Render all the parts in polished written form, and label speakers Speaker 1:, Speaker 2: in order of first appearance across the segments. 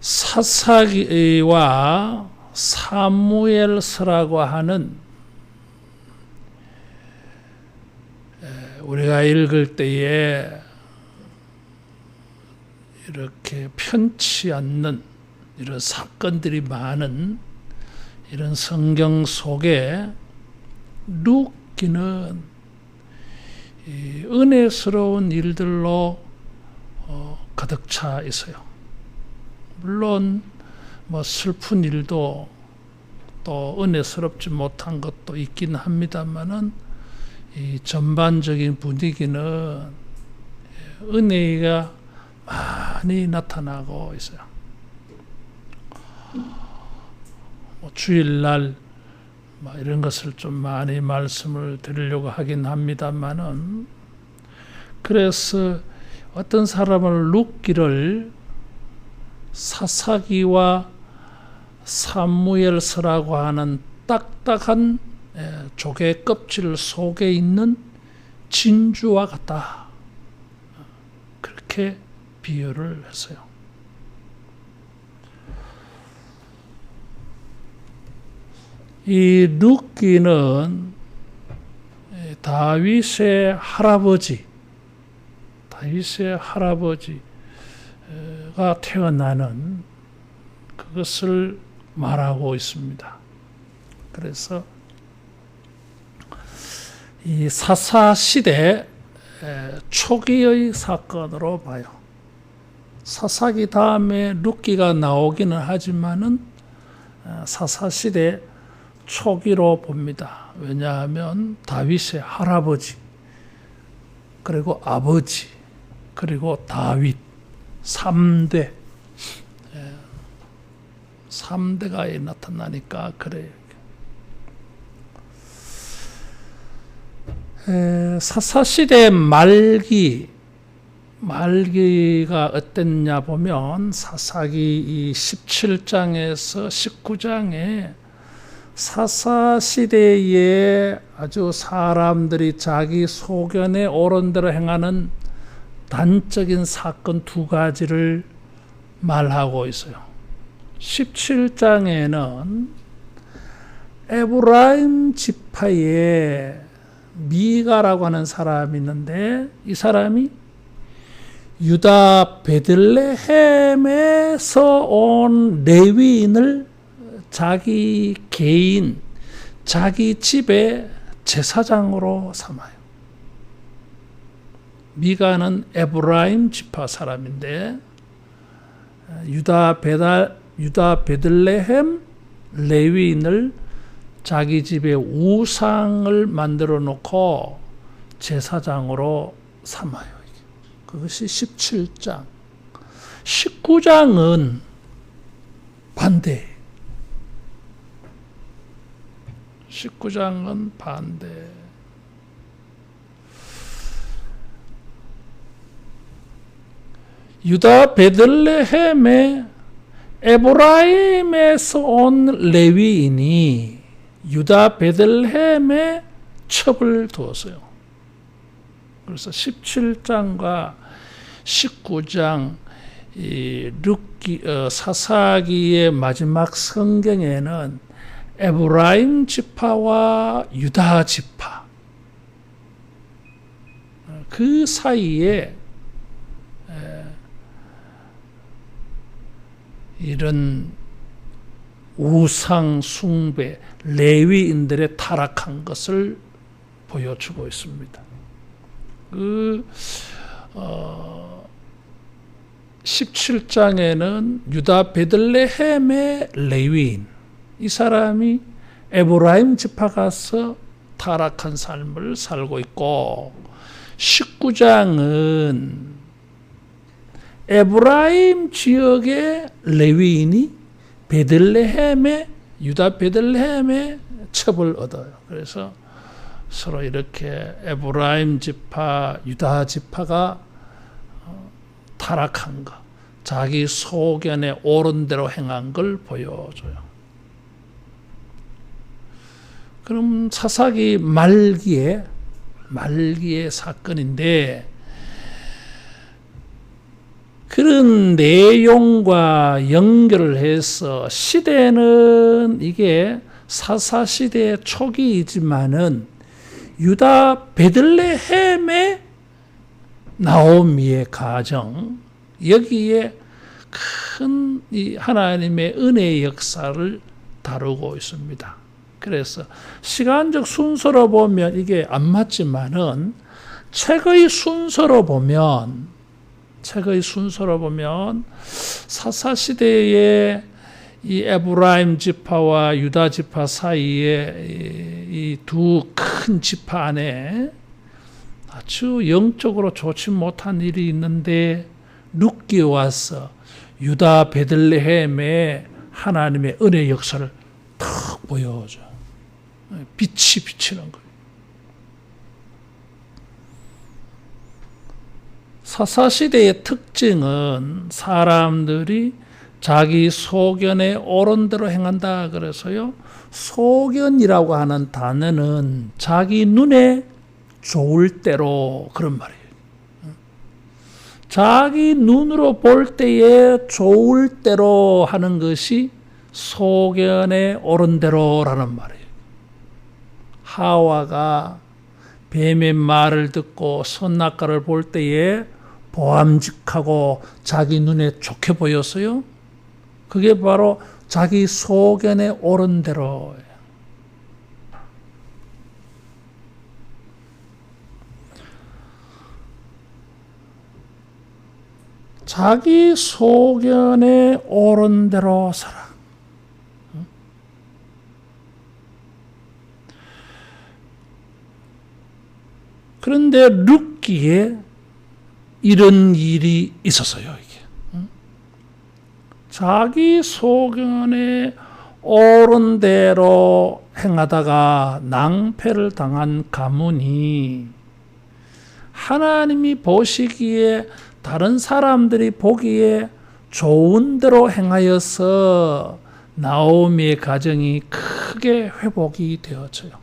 Speaker 1: 사사기와 사무엘서라고 하는 우리가 읽을 때에 이렇게 편치 않는 이런 사건들이 많은 이런 성경 속에 룻기는 은혜스러운 일들로 가득 차 있어요. 물론 뭐 슬픈 일도 또 은혜스럽지 못한 것도 있긴 합니다만은 이 전반적인 분위기는 은혜가 많이 나타나고 있어요. 뭐 주일날 뭐 이런 것을 좀 많이 말씀을 드리려고 하긴 합니다만은, 그래서 어떤 사람을 룻기를 사사기와 사무엘서라고 하는 딱딱한 조개 껍질 속에 있는 진주와 같다, 그렇게 비유를 했어요. 이 룻기는 다윗의 할아버지가 태어나는 그것을 말하고 있습니다. 그래서 이 사사시대 초기의 사건으로 봐요. 사사기 다음에 룻기가 나오기는 하지만은 사사시대 초기로 봅니다. 왜냐하면 다윗의 할아버지, 그리고 아버지, 그리고 다윗 3대가 나타나니까 그래요. 사사시대 말기가 어땠냐 보면 사사기 17장에서 19장에 사사시대에 아주 사람들이 자기 소견에 옳은 대로 행하는 단적인 사건 두 가지를 말하고 있어요. 17장에는 에브라임 지파에 미가라고 하는 사람이 있는데, 이 사람이 유다 베들레헴에서 온 레위인을 자기 개인, 자기 집의 제사장으로 삼아요. 미가는 에브라임 지파 사람인데, 유다 베들레헴 레위인을 자기 집에 우상을 만들어 놓고 제사장으로 삼아요. 그것이 17장. 19장은 반대. 19장은 반대. 유다 베들레헴에 에브라임에서 온 레위인이 유다 베들레헴에 첩을 두었어요. 그래서 17장과 19장 사사기의 마지막 성경에는 에브라임 지파와 유다 지파 그 사이에 이런 우상 숭배, 레위인들의 타락한 것을 보여주고 있습니다. 17장에는 유다 베들레헴의 레위인, 이 사람이 에브라임 지파 가서 타락한 삶을 살고 있고, 19장은 에브라임 지역의 레위인이 유다 베들레헴의 첩을 얻어요. 그래서 서로 이렇게 에브라임 지파, 유다 지파가 타락한 것, 자기 소견에 옳은 대로 행한 걸 보여줘요. 그럼 사사기 말기의 사건인데, 그런 내용과 연결을 해서 시대는 이게 사사시대 초기이지만은 유다 베들레헴의 나오미의 가정, 여기에 큰 이 하나님의 은혜의 역사를 다루고 있습니다. 그래서 시간적 순서로 보면 이게 안 맞지만은 책의 순서로 보면 사사시대의 이 에브라임 지파와 유다 지파 사이에 이 두 큰 지파 안에 아주 영적으로 좋지 못한 일이 있는데 룻기 와서 유다 베들레헴의 하나님의 은혜 역사를 탁 보여줘. 빛이 비치는 거예요. 사사시대의 특징은 사람들이 자기 소견에 옳은 대로 행한다 그래서요. 소견이라고 하는 단어는 자기 눈에 좋을 대로 그런 말이에요. 자기 눈으로 볼 때에 좋을 대로 하는 것이 소견에 옳은 대로라는 말이에요. 하와가 뱀의 말을 듣고 선악과를 볼 때에 보암직하고 자기 눈에 좋게 보였어요. 그게 바로 자기 소견에 옳은 대로예요. 자기 소견에 옳은 대로 살아. 그런데 룻기에 이런 일이 있었어요. 이게 자기 소견에 옳은 대로 행하다가 낭패를 당한 가문이 하나님이 보시기에 다른 사람들이 보기에 좋은 대로 행하여서 나오미의 가정이 크게 회복이 되어져요.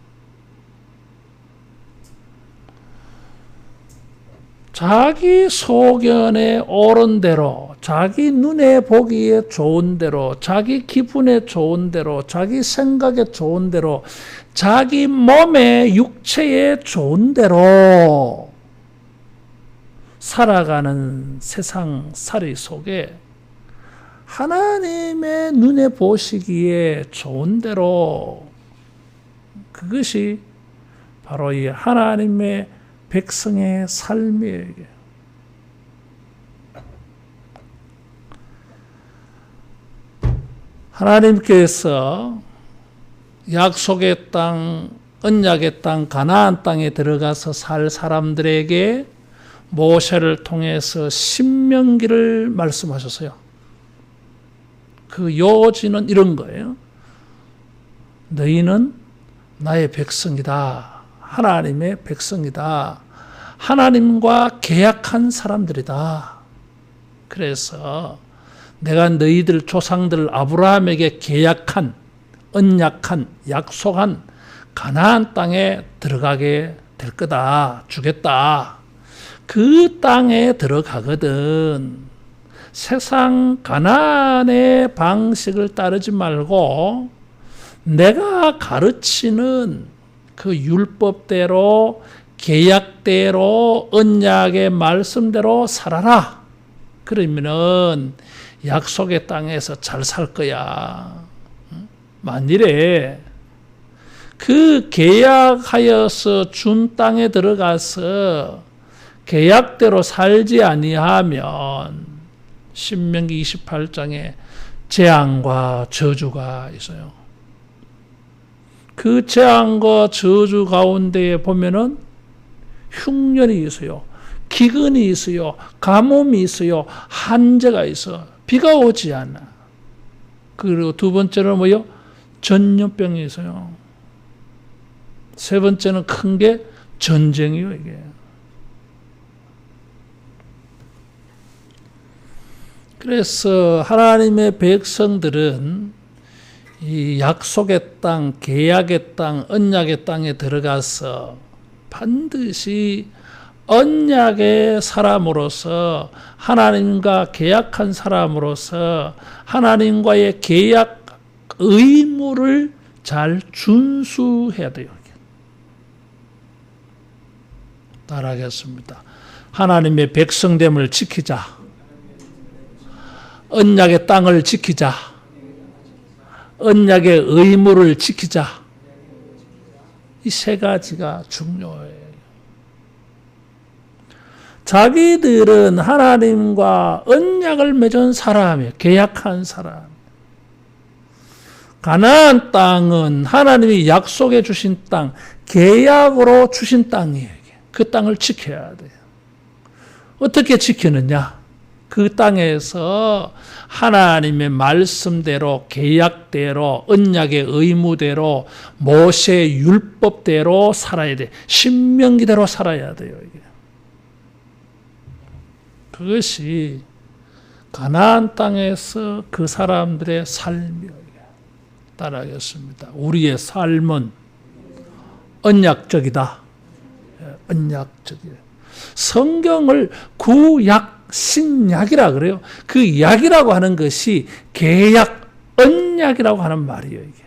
Speaker 1: 자기 소견에 옳은 대로, 자기 눈에 보기에 좋은 대로, 자기 기분에 좋은 대로, 자기 생각에 좋은 대로, 자기 몸에 육체에 좋은 대로 살아가는 세상 살이 속에 하나님의 눈에 보시기에 좋은 대로, 그것이 바로 이 하나님의 백성의 삶이에요. 하나님께서 약속의 땅, 언약의 땅, 가나안 땅에 들어가서 살 사람들에게 모세를 통해서 신명기를 말씀하셨어요. 그 요지는 이런 거예요. 너희는 나의 백성이다. 하나님의 백성이다. 하나님과 계약한 사람들이다. 그래서 내가 너희들 조상들 아브라함에게 계약한, 언약한, 약속한 가나안 땅에 들어가게 될 거다. 주겠다. 그 땅에 들어가거든 세상 가나안의 방식을 따르지 말고 내가 가르치는 그 율법대로, 계약대로, 언약의 말씀대로 살아라. 그러면은 약속의 땅에서 잘 살 거야. 만일에 그 계약하여서 준 땅에 들어가서 계약대로 살지 아니하면 신명기 28장에 재앙과 저주가 있어요. 그 재앙과 저주 가운데에 보면은 흉년이 있어요. 기근이 있어요. 가뭄이 있어요. 한재가 있어. 비가 오지 않아. 그리고 두 번째는 뭐요? 전염병이 있어요. 세 번째는 큰 게 전쟁이요, 이게. 그래서 하나님의 백성들은 이 약속의 땅, 계약의 땅, 언약의 땅에 들어가서 반드시 언약의 사람으로서 하나님과 계약한 사람으로서 하나님과의 계약 의무를 잘 준수해야 돼요. 따라하겠습니다. 하나님의 백성됨을 지키자. 언약의 땅을 지키자. 언약의 의무를 지키자. 이 세 가지가 중요해요. 자기들은 하나님과 언약을 맺은 사람이에요. 계약한 사람. 가나안 땅은 하나님이 약속해 주신 땅, 계약으로 주신 땅이에요. 그 땅을 지켜야 돼요. 어떻게 지키느냐? 그 땅에서 하나님의 말씀대로, 계약대로, 언약의 의무대로, 모세의 율법대로 살아야 돼. 신명기대로 살아야 돼요. 이게. 그것이 가나안 땅에서 그 사람들의 삶이에요. 따라하겠습니다. 우리의 삶은 언약적이다. 언약적이에요. 성경을 구약, 신약이라 그래요. 그 약이라고 하는 것이 계약, 언약이라고 하는 말이에요. 이게.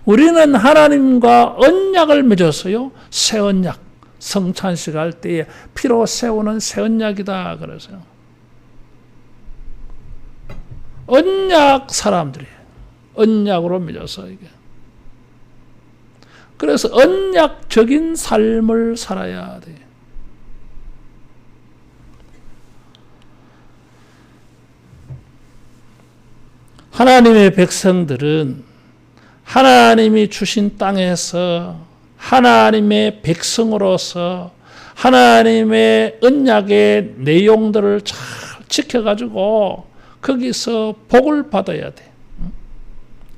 Speaker 1: 우리는 하나님과 언약을 맺었어요. 새 언약. 성찬식 할 때에 피로 세우는 새 언약이다 그래서요. 언약 사람들이에요. 언약으로 맺어서 이게. 그래서 언약적인 삶을 살아야 돼요. 하나님의 백성들은 하나님이 주신 땅에서 하나님의 백성으로서 하나님의 언약의 내용들을 잘 지켜가지고 거기서 복을 받아야 돼.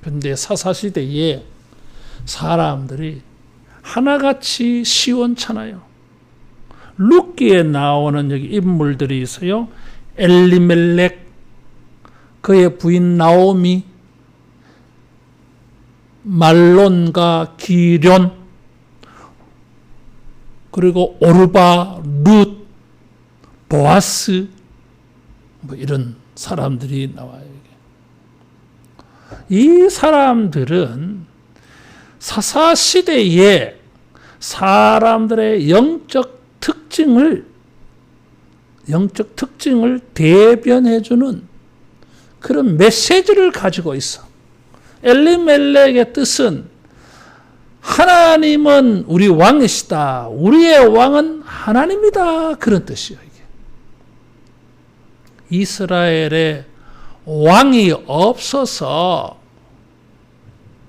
Speaker 1: 그런데 사사시대에 사람들이 하나같이 시원찮아요. 룻기에 나오는 여기 인물들이 있어요. 엘리멜렉, 그의 부인 나오미, 말론과 기련, 그리고 오르바, 룻, 보아스, 뭐 이런 사람들이 나와요. 이 사람들은 사사시대에 사람들의 영적 특징을 대변해주는 그런 메시지를 가지고 있어. 엘리멜렉의 뜻은 하나님은 우리 왕이시다. 우리의 왕은 하나님이다. 그런 뜻이에요. 이게. 이스라엘에 왕이 없어서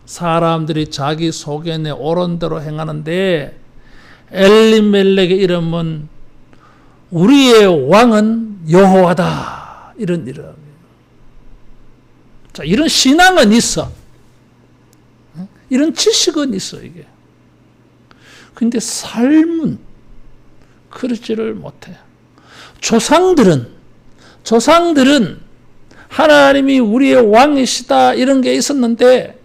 Speaker 1: 사람들이 자기 소견에 옳은 대로 행하는데 엘리멜렉의 이름은 우리의 왕은 여호와다. 이런 이름. 자, 이런 신앙은 있어. 이런 지식은 있어, 이게. 근데 삶은 그렇지를 못해. 조상들은 하나님이 우리의 왕이시다 이런 게 있었는데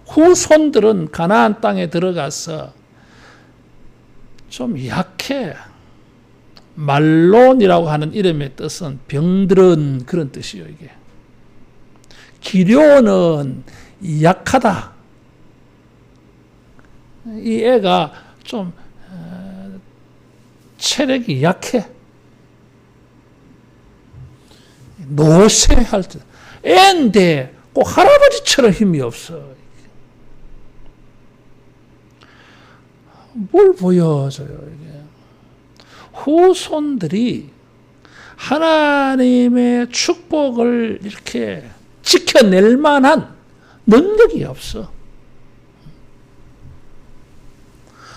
Speaker 1: 후손들은 가나안 땅에 들어가서 좀 약해. 말론이라고 하는 이름의 뜻은 병들은 그런 뜻이에요, 이게. 기료는 약하다. 이 애가 좀 체력이 약해. 노쇠할 때 애인데 꼭 할아버지처럼 힘이 없어. 뭘 보여줘요, 이게. 후손들이 하나님의 축복을 이렇게 지켜낼 만한 능력이 없어.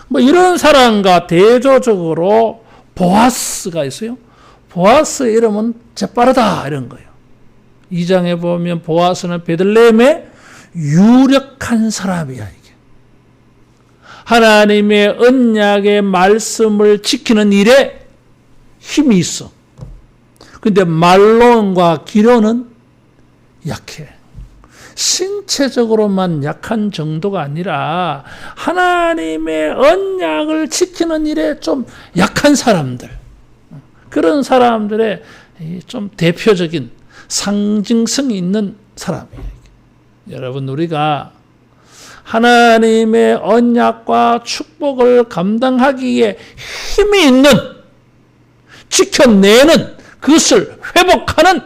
Speaker 1: 뭐 이런 사람과 대조적으로 보아스가 있어요. 보아스의 이름은 재빠르다 이런 거예요. 2장에 보면 보아스는 베들레헴의 유력한 사람이야. 이게. 하나님의 언약의 말씀을 지키는 일에 힘이 있어. 근데 말론과 기료는 약해. 신체적으로만 약한 정도가 아니라 하나님의 언약을 지키는 일에 좀 약한 사람들, 그런 사람들의 좀 대표적인 상징성이 있는 사람이에요. 여러분, 우리가 하나님의 언약과 축복을 감당하기에 힘이 있는, 지켜내는, 그것을 회복하는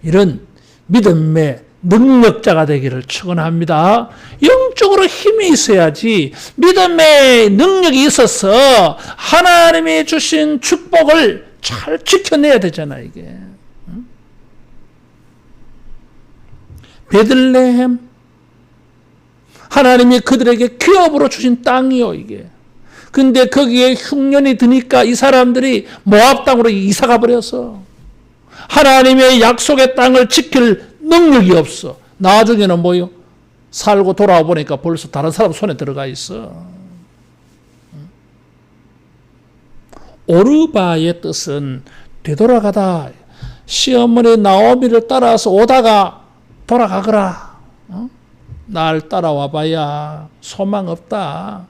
Speaker 1: 이런 믿음의 능력자가 되기를 축원합니다. 영적으로 힘이 있어야지 믿음의 능력이 있어서 하나님이 주신 축복을 잘 지켜내야 되잖아, 이게. 베들레헴, 하나님이 그들에게 기업으로 주신 땅이요, 이게. 근데 거기에 흉년이 드니까 이 사람들이 모압 땅으로 이사가 버려서 하나님의 약속의 땅을 지킬 능력이 없어. 나중에는 뭐요? 살고 돌아와 보니까 벌써 다른 사람 손에 들어가 있어. 오르바의 뜻은 되돌아가다. 시어머니 나오미를 따라서 오다가 돌아가거라. 날 따라와 봐야 소망 없다.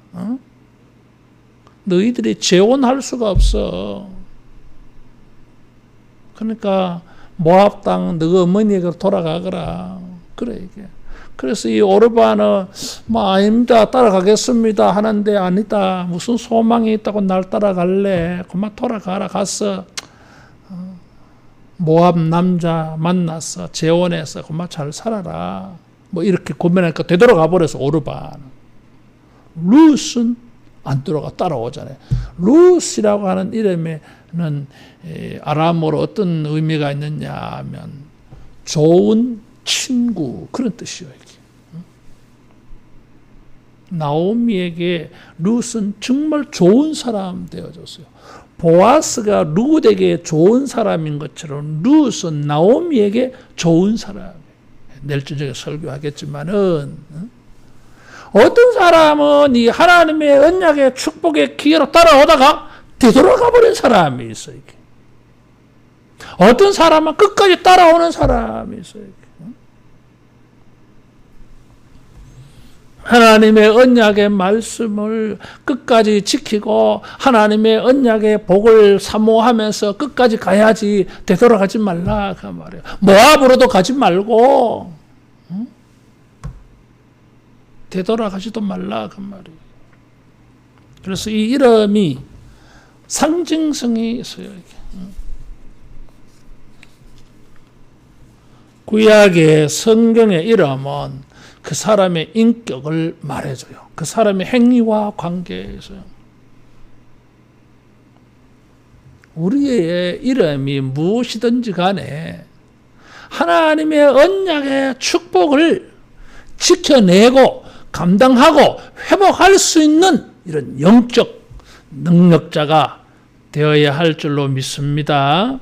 Speaker 1: 너희들이 재혼할 수가 없어. 그러니까 모압 땅 너 어머니에게 돌아가거라. 그래, 이게. 그래서 이 오르바는 아닙니다, 따라가겠습니다 하는데, 아니다, 무슨 소망이 있다고 날 따라갈래. 그만 돌아가라. 가서 모압 남자 만나서 재혼해서 그만 잘 살아라. 이렇게 고민하니까 되돌아가 버려서 오르바는. 룻은 안 들어가 따라오잖아요. 룻이라고 하는 이름에는 아람어로 어떤 의미가 있느냐 하면 좋은 친구, 그런 뜻이에요. 이게. 나오미에게 룻은 정말 좋은 사람 되어졌어요. 보아스가 룻에게 좋은 사람인 것처럼 룻은 나오미에게 좋은 사람이에요. 내일 저녁에 설교하겠지만은, 어떤 사람은 이 하나님의 언약의 축복의 기회로 따라오다가 되돌아가 버린 사람이 있어요. 이게. 어떤 사람은 끝까지 따라오는 사람이 있어요. 이게. 하나님의 언약의 말씀을 끝까지 지키고 하나님의 언약의 복을 사모하면서 끝까지 가야지, 되돌아가지 말라 그 말이에요. 모압으로도 가지 말고 되돌아가지도 말라 그 말이에요. 그래서 이 이름이 상징성이 있어요. 구약의 성경의 이름은 그 사람의 인격을 말해줘요. 그 사람의 행위와 관계에서요. 우리의 이름이 무엇이든지 간에 하나님의 언약의 축복을 지켜내고 감당하고 회복할 수 있는 이런 영적 능력자가 되어야 할 줄로 믿습니다.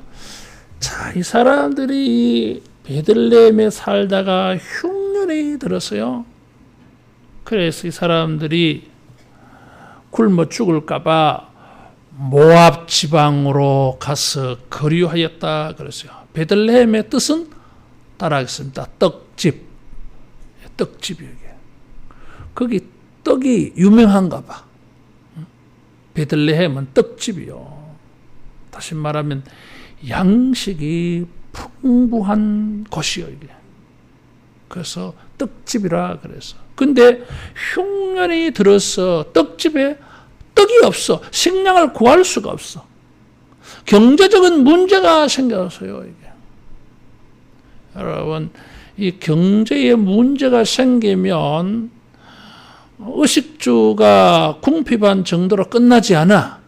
Speaker 1: 자, 이 사람들이 베들레헴에 살다가 흉년이 들었어요. 그래서 이 사람들이 굶어 죽을까봐 모압 지방으로 가서 거류하였다 그랬어요. 베들레헴의 뜻은 따라하겠습니다. 떡집. 떡집이에요. 거기 떡이 유명한가 봐. 베들레헴은 떡집이요. 다시 말하면 양식이 풍부한 곳이요, 이게. 그래서 떡집이라 그래서. 근데 흉년이 들어서 떡집에 떡이 없어. 식량을 구할 수가 없어. 경제적인 문제가 생겼어요, 이게. 여러분, 이 경제에 문제가 생기면 의식주가 궁핍한 정도로 끝나지 않아.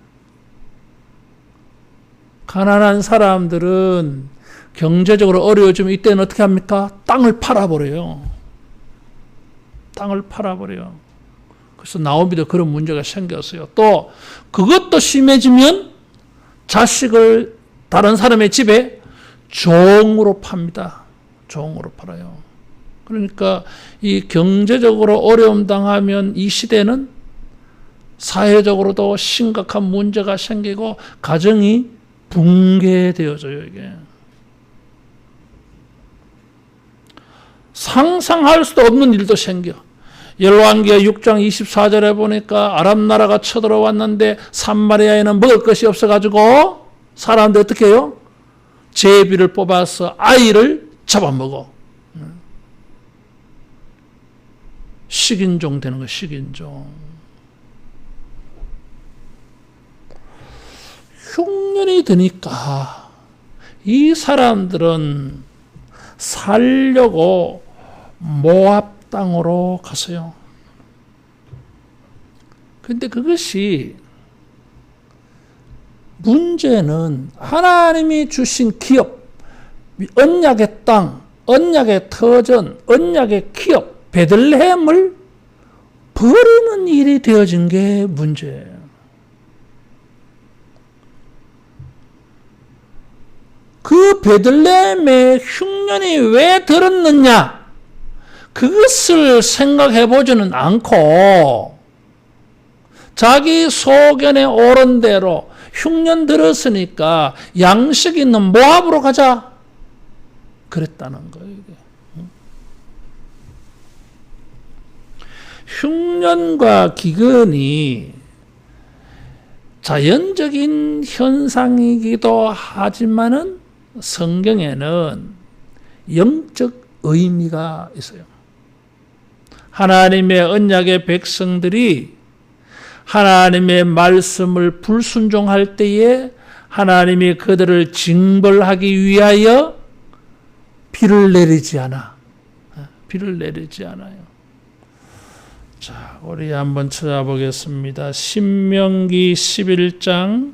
Speaker 1: 가난한 사람들은 경제적으로 어려워지면 이때는 어떻게 합니까? 땅을 팔아버려요. 땅을 팔아버려요. 그래서 나오미도 그런 문제가 생겼어요. 또 그것도 심해지면 자식을 다른 사람의 집에 종으로 팝니다. 종으로 팔아요. 그러니까 이 경제적으로 어려움 당하면 이 시대는 사회적으로도 심각한 문제가 생기고 가정이 붕괴되어져요, 이게. 상상할 수도 없는 일도 생겨. 열왕기하 6장 24절에 보니까 아람 나라가 쳐들어왔는데 사마리아에는 먹을 것이 없어가지고 사람들 어떻게 해요? 제비를 뽑아서 아이를 잡아먹어. 식인종 되는 거야, 식인종. 흉년이 드니까 이 사람들은 살려고 모압 땅으로 갔어요. 근데 그것이 문제는 하나님이 주신 기업, 언약의 땅, 언약의 터전, 언약의 기업, 베들레헴을 버리는 일이 되어진 게 문제예요. 그 베들레헴의 흉년이 왜 들었느냐? 그것을 생각해 보지는 않고 자기 소견에 옳은 대로 흉년 들었으니까 양식 있는 모압으로 가자. 그랬다는 거예요. 이게. 흉년과 기근이 자연적인 현상이기도 하지만은 성경에는 영적 의미가 있어요. 하나님의 언약의 백성들이 하나님의 말씀을 불순종할 때에 하나님이 그들을 징벌하기 위하여 비를 내리지 않아. 비를 내리지 않아요. 자, 우리 한번 찾아보겠습니다. 신명기 11장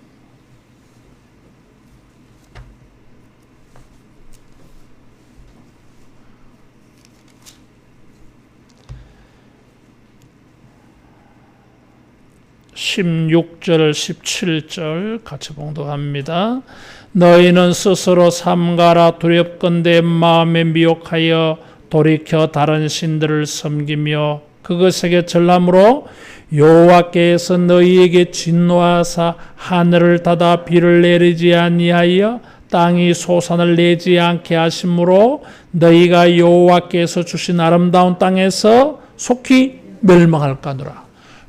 Speaker 1: 16절 17절 같이 봉독합니다. 너희는 스스로 삼가라. 두렵건대 마음에 미혹하여 돌이켜 다른 신들을 섬기며 그것에게 절함으로 여호와께서 너희에게 진노하사 하늘을 닫아 비를 내리지 아니하여 땅이 소산을 내지 않게 하심으로 너희가 여호와께서 주신 아름다운 땅에서 속히 멸망할까노라.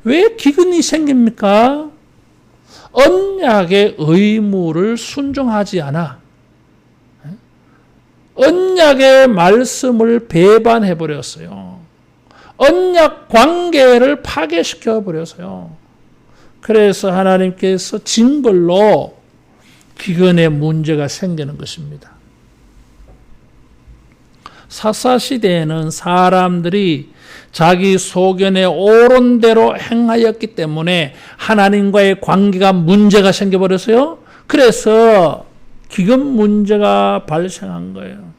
Speaker 1: 왜 기근이 생깁니까? 언약의 의무를 순종하지 않아. 언약의 말씀을 배반해버렸어요. 언약 관계를 파괴시켜버렸어요. 그래서 하나님께서 징벌로 기근의 문제가 생기는 것입니다. 사사시대에는 사람들이 자기 소견에 옳은 대로 행하였기 때문에 하나님과의 관계가 문제가 생겨버렸어요. 그래서 기근 문제가 발생한 거예요.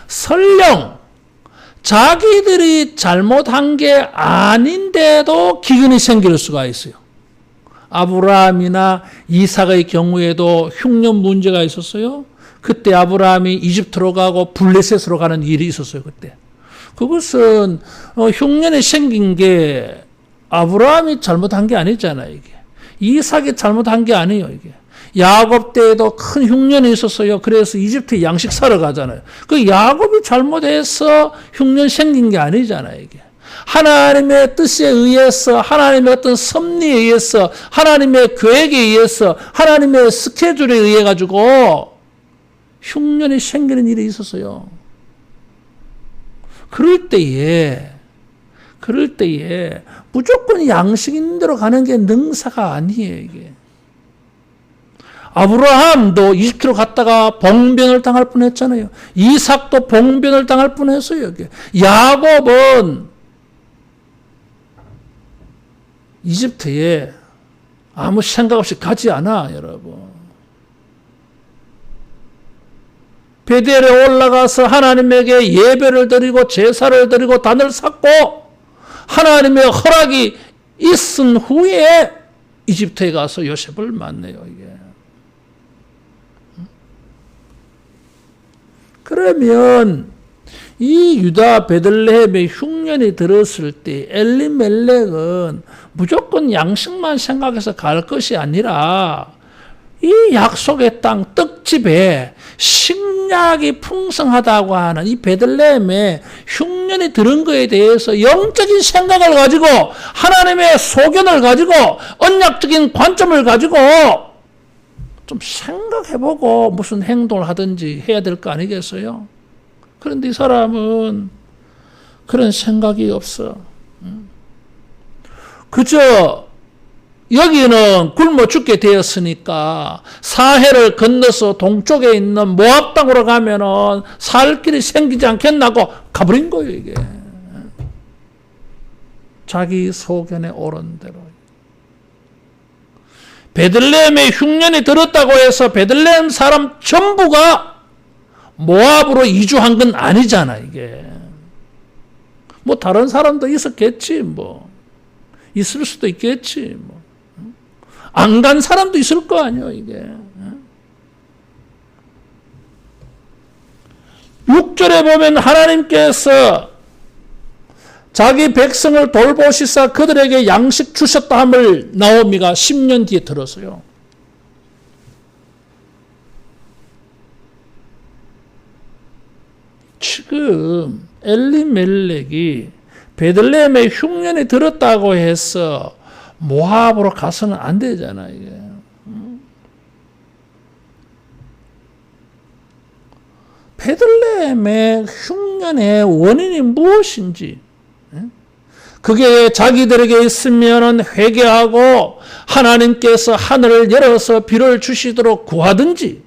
Speaker 1: 설령 자기들이 잘못한 게 아닌데도 기근이 생길 수가 있어요. 아브라함이나 이삭의 경우에도 흉년 문제가 있었어요. 그때 아브라함이 이집트로 가고 블레셋으로 가는 일이 있었어요. 그때. 그것은 흉년이 생긴 게 아브라함이 잘못한 게 아니잖아요. 이게. 이삭이 잘못한 게 아니에요. 이게. 야곱 때에도 큰 흉년이 있었어요. 그래서 이집트에 양식 사러 가잖아요. 그 야곱이 잘못해서 흉년 생긴 게 아니잖아요. 이게. 하나님의 뜻에 의해서, 하나님의 어떤 섭리에 의해서, 하나님의 계획에 의해서, 하나님의 스케줄에 의해 가지고 흉년이 생기는 일이 있었어요. 그럴 때에 무조건 양식 있는 대로 가는 게 능사가 아니에요, 이게. 아브라함도 이집트로 갔다가 봉변을 당할 뻔했잖아요. 이삭도 봉변을 당할 뻔했어요, 이게. 야곱은 이집트에 아무 생각 없이 가지 않아, 여러분. 베델에 올라가서 하나님에게 예배를 드리고 제사를 드리고 단을 쌓고 하나님의 허락이 있은 후에 이집트에 가서 요셉을 만나요. 이게. 그러면 이 유다 베들레헴의 흉년이 들었을 때 엘리멜렉은 무조건 양식만 생각해서 갈 것이 아니라 이 약속의 땅 떡집에 식량이 풍성하다고 하는 이 베들레헴에 흉년이 들은 것에 대해서 영적인 생각을 가지고 하나님의 소견을 가지고 언약적인 관점을 가지고 좀 생각해보고 무슨 행동을 하든지 해야 될 거 아니겠어요? 그런데 이 사람은 그런 생각이 없어. 그저 여기는 굶어 죽게 되었으니까 사해를 건너서 동쪽에 있는 모압 땅으로 가면은 살 길이 생기지 않겠나고 가버린 거예요, 이게. 자기 소견에 옳은 대로. 베들레헴에 흉년이 들었다고 해서 베들레헴 사람 전부가 모압으로 이주한 건 아니잖아, 이게. 뭐 다른 사람도 있었겠지, 뭐. 있을 수도 있겠지, 뭐. 안 간 사람도 있을 거 아니에요, 이게. 6절에 보면 하나님께서 자기 백성을 돌보시사 그들에게 양식 주셨다 함을 나오미가 10년 뒤에 들었어요. 지금 엘리멜렉이 베들레헴에 흉년이 들었다고 해서 모압으로 가서는 안 되잖아, 이게. 베들레헴의 흉년의 원인이 무엇인지, 그게 자기들에게 있으면은 회개하고 하나님께서 하늘을 열어서 비를 주시도록 구하든지,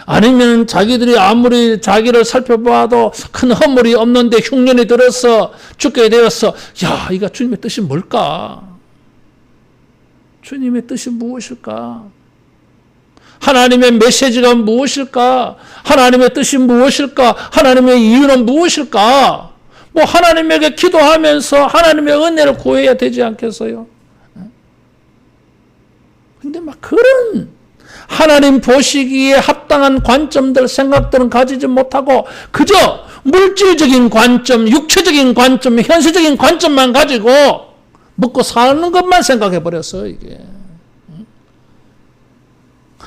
Speaker 1: 아니면 자기들이 아무리 자기를 살펴봐도 큰 허물이 없는데 흉년이 들어서 죽게 되어서, 야, 이거 주님의 뜻이 뭘까? 주님의 뜻이 무엇일까? 하나님의 메시지가 무엇일까? 하나님의 뜻이 무엇일까? 하나님의 이유는 무엇일까? 뭐 하나님에게 기도하면서 하나님의 은혜를 구해야 되지 않겠어요? 근데 막 그런 하나님 보시기에 합당한 관점들, 생각들은 가지지 못하고 그저 물질적인 관점, 육체적인 관점, 현실적인 관점만 가지고 먹고 사는 것만 생각해 버렸어요, 이게.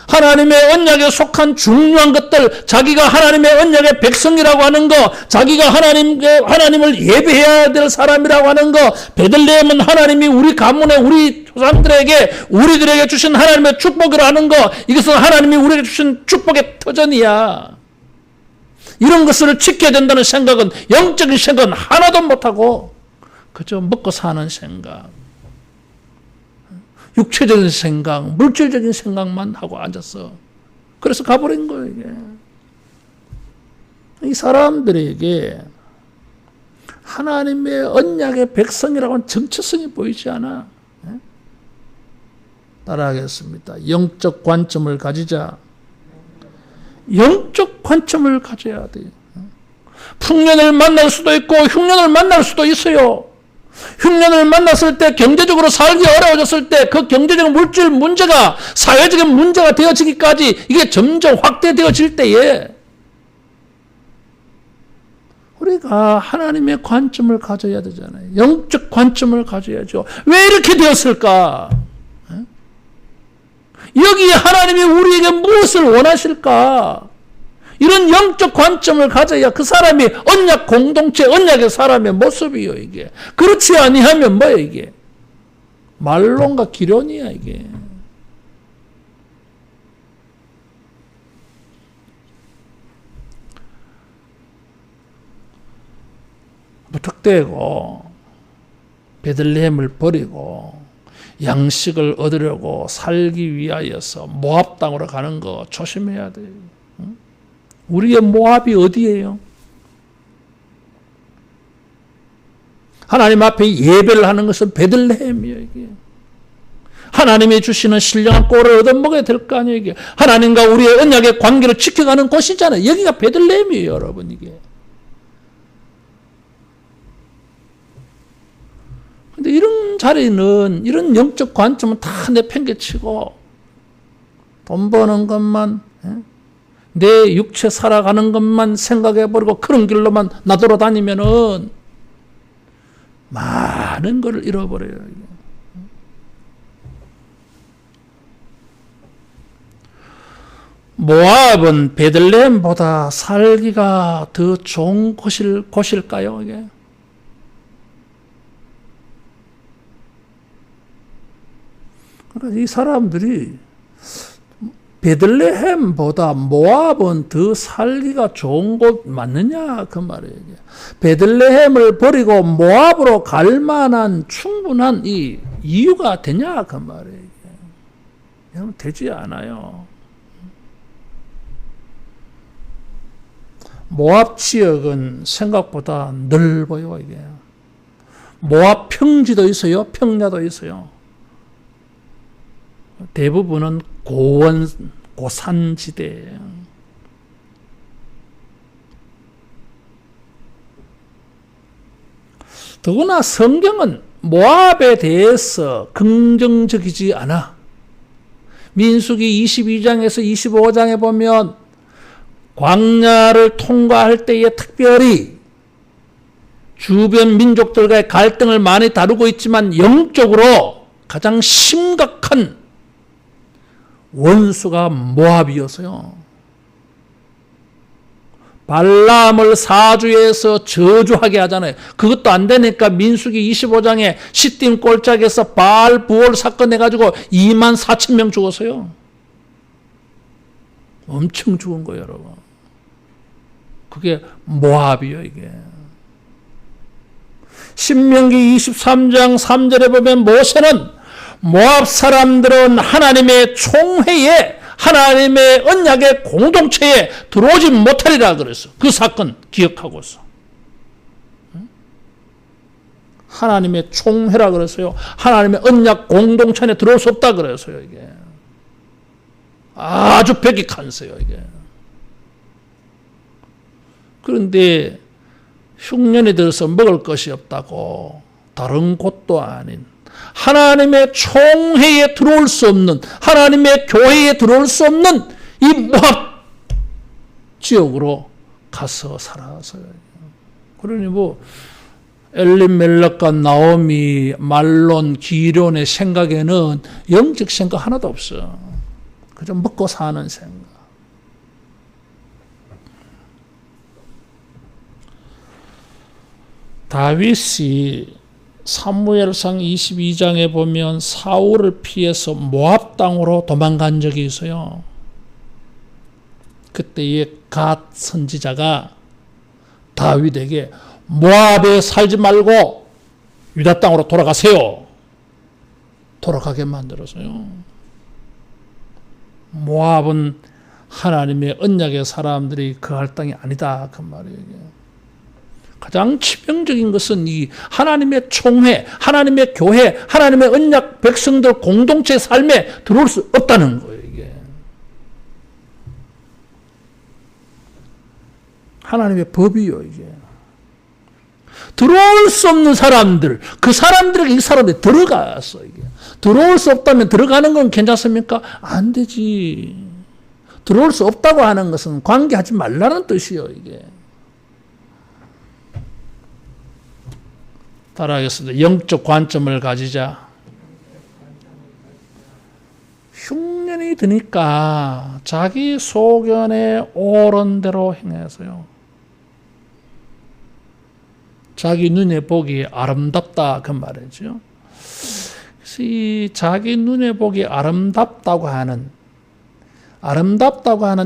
Speaker 1: 하나님의 언약에 속한 중요한 것들, 자기가 하나님의 언약의 백성이라고 하는 거, 자기가 하나님을 예배해야 될 사람이라고 하는 거, 베들레헴은 하나님이 우리 가문에 우리 조상들에게 우리들에게 주신 하나님의 축복이라고 하는 거, 이것은 하나님이 우리에게 주신 축복의 터전이야. 이런 것을 지켜야 된다는 생각은, 영적인 생각은 하나도 못하고 그저 먹고 사는 생각, 육체적인 생각, 물질적인 생각만 하고 앉았어. 그래서 가버린 거예요, 이게. 이 사람들에게 하나님의 언약의 백성이라고 하는 정체성이 보이지 않아. 따라하겠습니다. 영적 관점을 가지자. 영적 관점을 가져야 돼요. 풍년을 만날 수도 있고 흉년을 만날 수도 있어요. 흉년을 만났을 때, 경제적으로 살기 어려워졌을 때, 그 경제적 물질 문제가 사회적인 문제가 되어지기까지 이게 점점 확대되어질 때에 우리가 하나님의 관점을 가져야 되잖아요. 영적 관점을 가져야죠. 왜 이렇게 되었을까? 여기에 하나님이 우리에게 무엇을 원하실까? 이런 영적 관점을 가져야 그 사람이 언약 공동체, 언약의 사람의 모습이요, 이게. 그렇지 아니하면 뭐야, 이게? 말론과 기론이야, 이게. 무턱대고 베들레헴을 버리고 양식을 얻으려고 살기 위하여서 모압 땅으로 가는 거 조심해야 돼요. 우리의 모압이 어디예요? 하나님 앞에 예배를 하는 것은 베들레헴이에요, 이게. 하나님이 주시는 신령한 꼴을 얻어먹어야 될 거 아니에요, 이게. 하나님과 우리의 언약의 관계를 지켜가는 곳이잖아요. 여기가 베들레헴이에요, 여러분, 이게. 근데 이런 자리는, 이런 영적 관점은 다 내팽개치고, 돈 버는 것만, 내 육체 살아가는 것만 생각해버리고 그런 길로만 나돌아다니면은 많은 걸 잃어버려요. 모압은 베들레헴보다 살기가 더 좋은 곳일까요? 이게? 그러니까 이 사람들이 베들레헴보다 모압은 더 살기가 좋은 곳 맞느냐 그 말이에요. 베들레헴을 버리고 모압으로 갈 만한 충분한 이 이유가 되냐 그 말이에요. 이게 되지 않아요. 모압 지역은 생각보다 넓어요. 이게 모압 평지도 있어요, 평야도 있어요. 대부분은 고산지대예요. 더구나 성경은 모압에 대해서 긍정적이지 않아. 민수기 22장에서 25장에 보면 광야를 통과할 때에 특별히 주변 민족들과의 갈등을 많이 다루고 있지만 영적으로 가장 심각한 원수가 모압이었어요. 발람을 사주에서 저주하게 하잖아요. 그것도 안 되니까 민수기 25장에 시딤 골짜기에서 바알 부올 사건 해가지고 24,000명 죽었어요. 엄청 죽은 거예요, 여러분. 그게 모압이에요, 이게. 신명기 23장 3절에 보면 모세는 모압 사람들은 하나님의 총회에 하나님의 언약의 공동체에 들어오지 못하리라 그랬어. 그 사건 기억하고 있어. 하나님의 총회라 그랬어요. 하나님의 언약 공동체 안에 들어올 수 없다 그랬어요. 이게 아주 벽이 간세요. 이게. 그런데 흉년이 들어서 먹을 것이 없다고 다른 곳도 아닌 하나님의 총회에 들어올 수 없는, 하나님의 교회에 들어올 수 없는 이 모압 지역으로 가서 살았어요. 그러니 엘리멜렉과 나오미, 말론, 기련의 생각에는 영적 생각 하나도 없어. 그저 먹고 사는 생각. 다윗이 사무엘상 22장에 보면 사울을 피해서 모압 땅으로 도망간 적이 있어요. 그때의 갓 선지자가 다윗에게 모압에 살지 말고 유다 땅으로 돌아가세요. 돌아가게 만들었어요. 모압은 하나님의 언약의 사람들이 거할 땅이 아니다. 그 말이에요. 가장 치명적인 것은 이 하나님의 총회, 하나님의 교회, 하나님의 언약 백성들 공동체 삶에 들어올 수 없다는 거예요. 이게 하나님의 법이요. 이게 들어올 수 없는 사람들, 그 사람들에게 이 사람들이 들어갔어. 이게 들어올 수 없다면 들어가는 건 괜찮습니까? 안 되지. 들어올 수 없다고 하는 것은 관계하지 말라는 뜻이요. 이게. 따라하겠습니다. 영적 관점을 가지자. 흉년이 드니까 자기 소견에 옳은 대로 행해서요. 자기 눈에 보기 아름답다 그 말이죠. 그래서 이 자기 눈에 보기 아름답다고 하는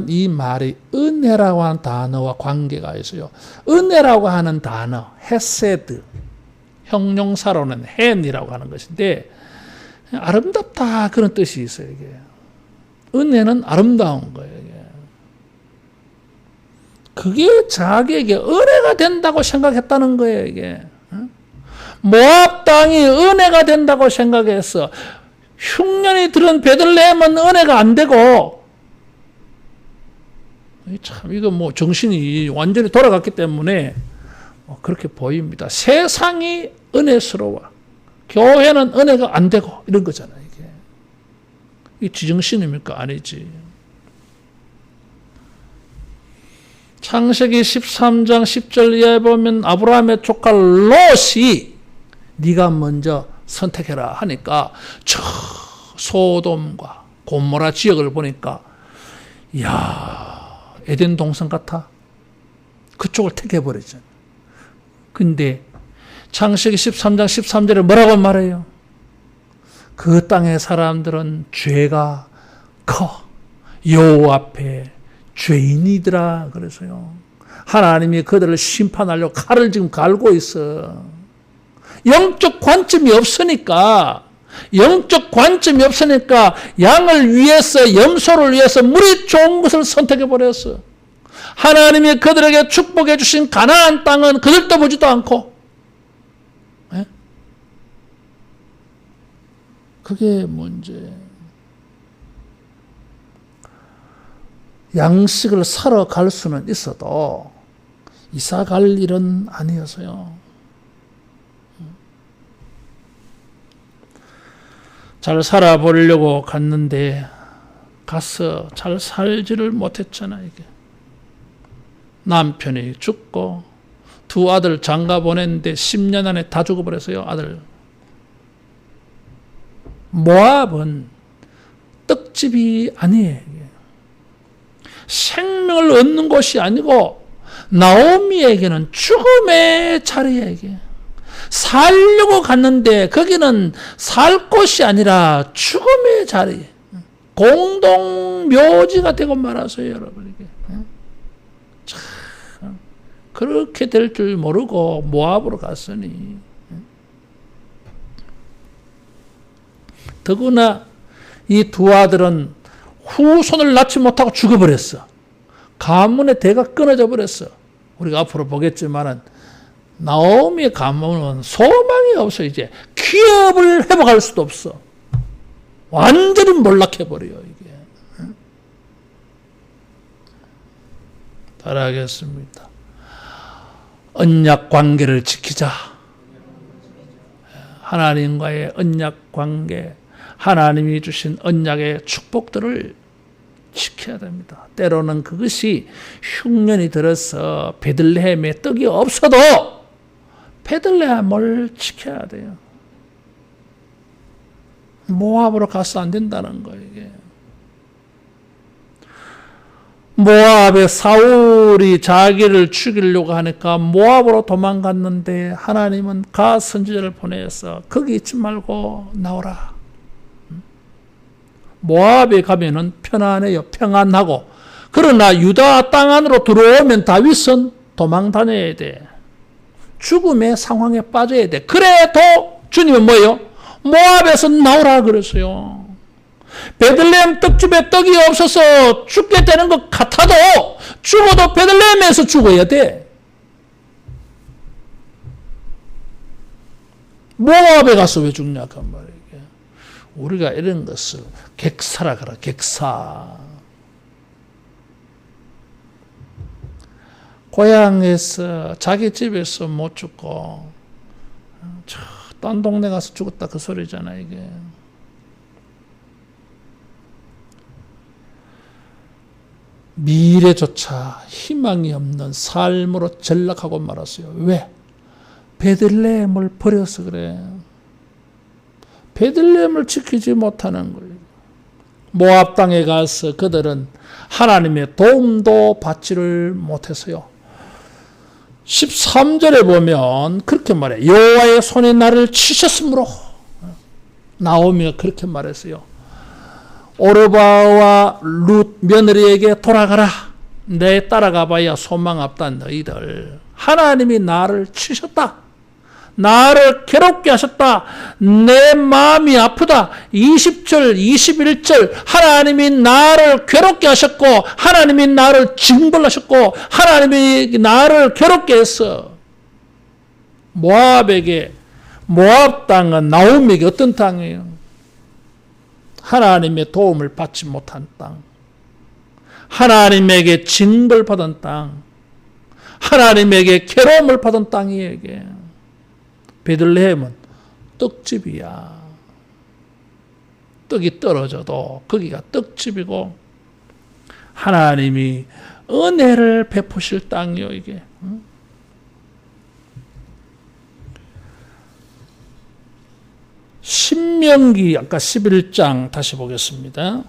Speaker 1: 이 말이 은혜라고 하는 단어와 관계가 있어요. 은혜라고 하는 단어, 헤세드, 형용사로는 헨이라고 하는 것인데 아름답다 그런 뜻이 있어요. 이게 은혜는 아름다운 거예요. 이게. 그게 자기에게 은혜가 된다고 생각했다는 거예요. 이게 모압 땅이 은혜가 된다고 생각했어. 흉년이 들은 베들레헴은 은혜가 안 되고 참 이거 정신이 완전히 돌아갔기 때문에 그렇게 보입니다. 세상이 은혜스러워. 교회는 은혜가 안 되고 이런 거잖아요. 이게 지정신입니까? 아니지. 창세기 13장 10절 이하에 보면 아브라함의 조카 롯이 네가 먼저 선택해라 하니까 저 소돔과 고모라 지역을 보니까 이야, 에덴 동산 같아. 그쪽을 택해버리죠. 근데 창세기 13장 13절에 뭐라고 말해요? 그 땅의 사람들은 죄가 커. 여호와 앞에 죄인이더라. 그래서요. 하나님이 그들을 심판하려고 칼을 지금 갈고 있어. 영적 관점이 없으니까 양을 위해서, 염소를 위해서 무리 좋은 것을 선택해버렸어. 하나님이 그들에게 축복해 주신 가나안 땅은 그들도 보지도 않고. 네? 그게 문제. 양식을 사러 갈 수는 있어도 이사 갈 일은 아니었어요. 잘 살아보려고 갔는데 가서 잘 살지를 못했잖아. 이게 남편이 죽고 두 아들 장가 보냈는데 10년 안에 다 죽어버렸어요. 아들. 모압은 떡집이 아니에요. 생명을 얻는 곳이 아니고 나오미에게는 죽음의 자리야. 이게 살려고 갔는데 거기는 살 곳이 아니라 죽음의 자리, 공동묘지가 되고 말았어요. 여러분. 이게 참 그렇게 될 줄 모르고 모압으로 갔으니. 더구나 이 두 아들은 후손을 낳지 못하고 죽어버렸어. 가문의 대가 끊어져 버렸어. 우리가 앞으로 보겠지만은 나오미의 가문은 소망이 없어. 이제 기업을 회복할 수도 없어. 완전히 몰락해버려요. 이게. 따라하겠습니다. 언약 관계를 지키자. 하나님과의 언약 관계, 하나님이 주신 언약의 축복들을 지켜야 됩니다. 때로는 그것이 흉년이 들어서 베들레헴에 떡이 없어도 베들레헴을 지켜야 돼요. 모압으로 가서 안 된다는 거예요. 이게. 모압에 사울이 자기를 죽이려고 하니까 모압으로 도망갔는데 하나님은 가 선지자를 보내서 거기 있지 말고 나오라. 모압에 가면은 편안해요. 평안하고. 그러나 유다 땅 안으로 들어오면 다윗은 도망 다녀야 돼. 죽음의 상황에 빠져야 돼. 그래도 주님은 뭐예요? 모압에서 나오라 그랬어요. 베들레헴 떡집에 떡이 없어서 죽게 되는 것 같아도 죽어도 베들레헴에서 죽어야 돼. 모압에 가서 왜 죽냐 그 말이에요. 우리가 이런 것을 객사라 그래. 객사. 고향에서 자기 집에서 못 죽고 딴 동네 가서 죽었다 그 소리잖아 이게. 미래조차 희망이 없는 삶으로 전락하고 말았어요. 왜? 베들레헴을 버려서 그래. 베들레헴을 지키지 못하는 거예요. 모압 땅에 가서 그들은 하나님의 도움도 받지를 못했어요. 13절에 보면 그렇게 말해요. 여호와의 손이 나를 치셨으므로. 나오미가 그렇게 말했어요. 오르바와 룻 며느리에게 돌아가라. 내 따라가 봐야 소망 없다 너희들. 하나님이 나를 치셨다. 나를 괴롭게 하셨다. 내 마음이 아프다. 20절, 21절 하나님이 나를 괴롭게 하셨고 하나님이 나를 징벌하셨고 하나님이 나를 괴롭게 했어. 모압 땅은 나오미에게 어떤 땅이에요? 하나님의 도움을 받지 못한 땅, 하나님에게 징벌받은 땅, 하나님에게 괴로움을 받은 땅이에요. 베들레헴은 떡집이야. 떡이 떨어져도 거기가 떡집이고 하나님이 은혜를 베푸실 땅이요 이게. 신명기 아까 11장 다시 보겠습니다.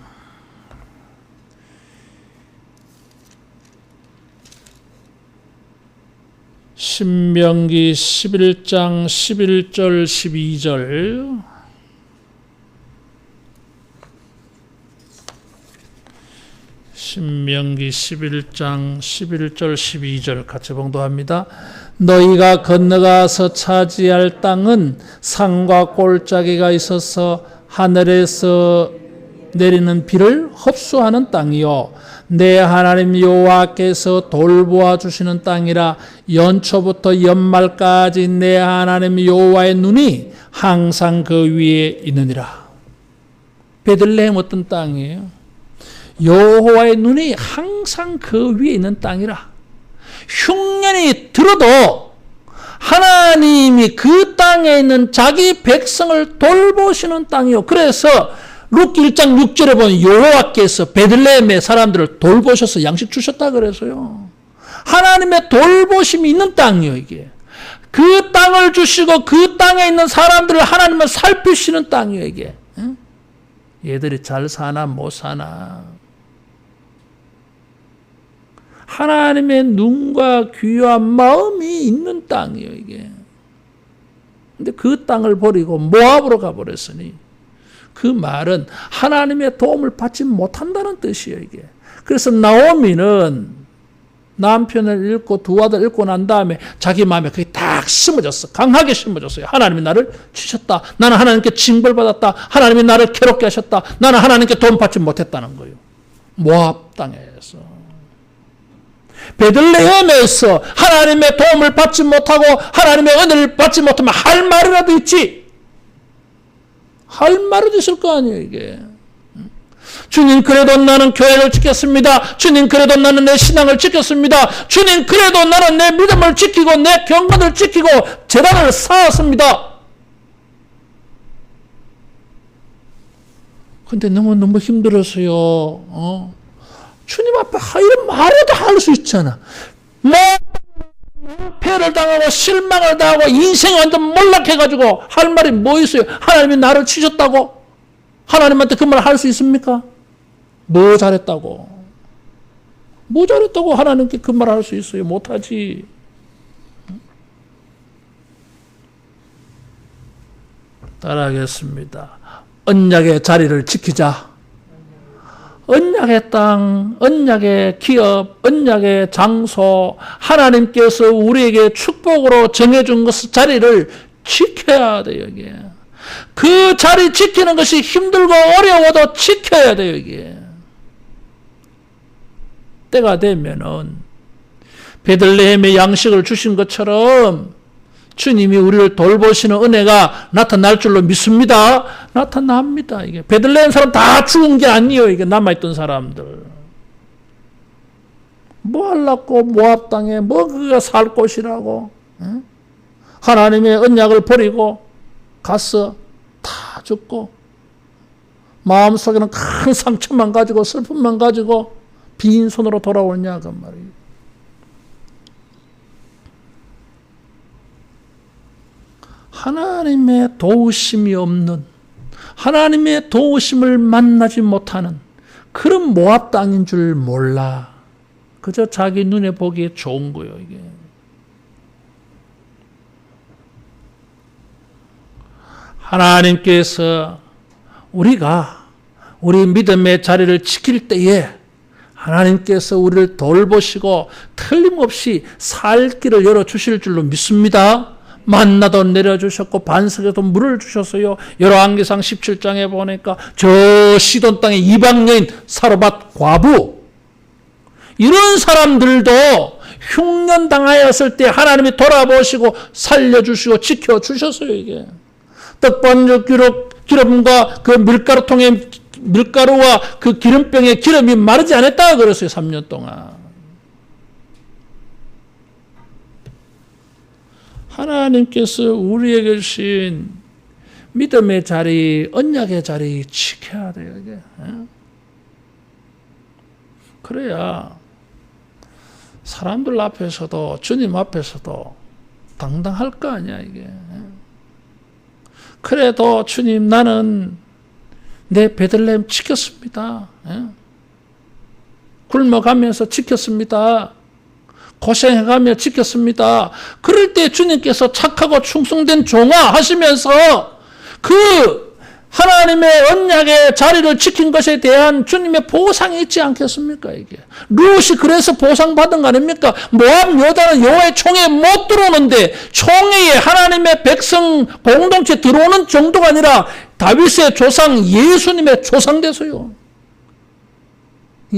Speaker 1: 신명기 11장 11절 12절. 신명기 11장 11절 12절 같이 봉독합니다. 너희가 건너가서 차지할 땅은 산과 골짜기가 있어서 하늘에서 내리는 비를 흡수하는 땅이요 내 하나님 여호와께서 돌보아 주시는 땅이라. 연초부터 연말까지 내 하나님 여호와의 눈이 항상 그 위에 있느니라. 베들레헴 어떤 땅이에요? 여호와의 눈이 항상 그 위에 있는 땅이라. 흉년이 들어도 하나님이 그 땅에 있는 자기 백성을 돌보시는 땅이요. 그래서 룻기 1장 6절에 보면 여호와께서 베들레헴의 사람들을 돌보셔서 양식 주셨다 그래서요. 하나님의 돌보심이 있는 땅이요. 이게 그 땅을 주시고 그 땅에 있는 사람들을 하나님은 살피시는 땅이요. 이게 얘들이 잘 사나 못 사나 하나님의 눈과 귀와 마음이 있는 땅이에요, 이게. 근데 그 땅을 버리고 모압으로 가버렸으니 그 말은 하나님의 도움을 받지 못한다는 뜻이에요, 이게. 그래서 나오미는 남편을 잃고 두 아들 잃고 난 다음에 자기 마음에 그게 딱 심어졌어. 강하게 심어졌어요. 하나님이 나를 치셨다. 나는 하나님께 징벌받았다. 하나님이 나를 괴롭게 하셨다. 나는 하나님께 도움 받지 못했다는 거예요. 모압 땅에서. 베들레헴에서 하나님의 도움을 받지 못하고 하나님의 은혜를 받지 못하면 할 말이라도 있지. 할 말이라도 있을 거 아니에요, 이게. 주님, 그래도 나는 교회를 지켰습니다. 주님, 그래도 나는 내 신앙을 지켰습니다. 주님, 그래도 나는 내 믿음을 지키고 내 경건을 지키고 재단을 쌓았습니다. 근데 너무 힘들었어요. 주님 앞에 이런 말이라도 할 수 있잖아. 뭐 패를 당하고 실망을 당하고 인생이 완전 몰락해가지고 할 말이 뭐 있어요? 하나님이 나를 치셨다고? 하나님한테 그 말 할 수 있습니까? 뭐 잘했다고? 뭐 잘했다고 하나님께 그 말 할 수 있어요? 못하지. 따라하겠습니다. 언약의 자리를 지키자. 언약의 땅, 언약의 기업, 언약의 장소, 하나님께서 우리에게 축복으로 정해준 자리를 지켜야 돼요, 이게. 그 자리 지키는 것이 힘들고 어려워도 지켜야 돼요, 이게. 때가 되면은 베들레헴의 양식을 주신 것처럼 주님이 우리를 돌보시는 은혜가 나타날 줄로 믿습니다. 나타납니다. 이게 베들레헴 사람 다 죽은 게 아니에요. 이게 남아있던 사람들. 뭐 하려고 모압 땅에 뭐 그가 살 곳이라고. 응? 하나님의 언약을 버리고 가서 다 죽고 마음속에는 큰 상처만 가지고 슬픔만 가지고 빈손으로 돌아오냐 그 말이에요. 하나님의 도우심이 없는, 하나님의 도우심을 만나지 못하는 그런 모압 땅인 줄 몰라. 그저 자기 눈에 보기에 좋은 거예요, 이게. 하나님께서 우리가 우리 믿음의 자리를 지킬 때에 하나님께서 우리를 돌보시고 틀림없이 살 길을 열어주실 줄로 믿습니다. 만나도 내려주셨고 반석에도 물을 주셨어요. 열왕기상 17장에 보니까 저 시돈 땅의 이방 여인 사로밧 과부, 이런 사람들도 흉년 당하였을 때 하나님이 돌아보시고 살려주시고 지켜주셨어요. 이게 떡반죽 기름과 그 밀가루통에 밀가루와 그 기름병에 기름이 마르지 않았다 그랬어요. 3년 동안. 하나님께서 우리에게 주신 믿음의 자리, 언약의 자리 지켜야 돼요, 이게. 그래야 사람들 앞에서도 주님 앞에서도 당당할 거 아니야, 이게. 그래도 주님, 나는 내 베들레헴 지켰습니다. 굶어가면서 지켰습니다. 고생해가며 지켰습니다. 그럴 때 주님께서 착하고 충성된 종아 하시면서 그 하나님의 언약의 자리를 지킨 것에 대한 주님의 보상이 있지 않겠습니까? 이게 룻이 그래서 보상받은 거 아닙니까? 모압 여자는 여호와의 총회에 못 들어오는데 총회에 하나님의 백성 공동체 들어오는 정도가 아니라 다윗의 조상 예수님의 조상 돼서요.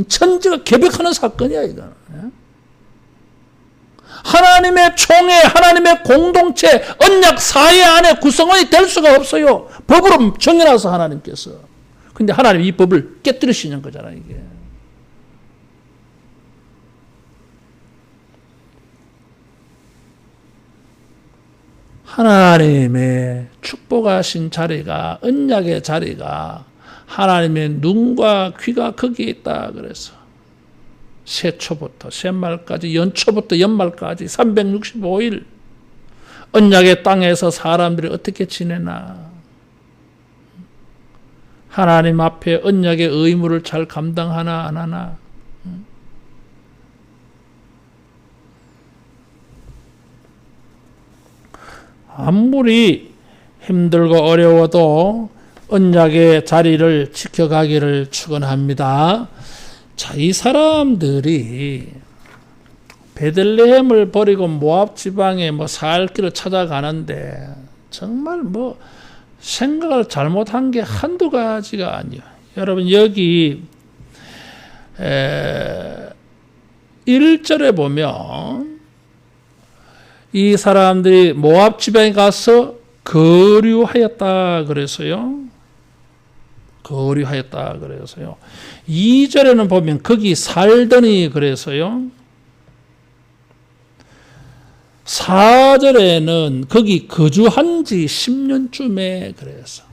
Speaker 1: 천지가 개벽하는 사건이야 이거. 하나님의 총회, 하나님의 공동체, 언약 사회 안에 구성원이 될 수가 없어요. 법으로 정해놔서 하나님께서. 근데 하나님 이 법을 깨뜨리시는 거잖아 이게. 하나님의 축복하신 자리가, 언약의 자리가 하나님의 눈과 귀가 거기에 있다 그래서 새초부터 새말까지 연초부터 연말까지 365일 언약의 땅에서 사람들이 어떻게 지내나, 하나님 앞에 언약의 의무를 잘 감당하나 안 하나, 아무리 힘들고 어려워도 언약의 자리를 지켜가기를 축원합니다. 자, 이 사람들이 베들레헴을 버리고 모압 지방에 살 길을 찾아가는데 정말 생각을 잘못한 게 한두 가지가 아니에요. 여러분 여기 1절에 보면 이 사람들이 모압 지방에 가서 거류하였다 그래서요. 거류하였다 그래서요. 2절에는 보면 거기 살더니 그래서요. 4절에는 거기 거주한 지 10년쯤에 그래서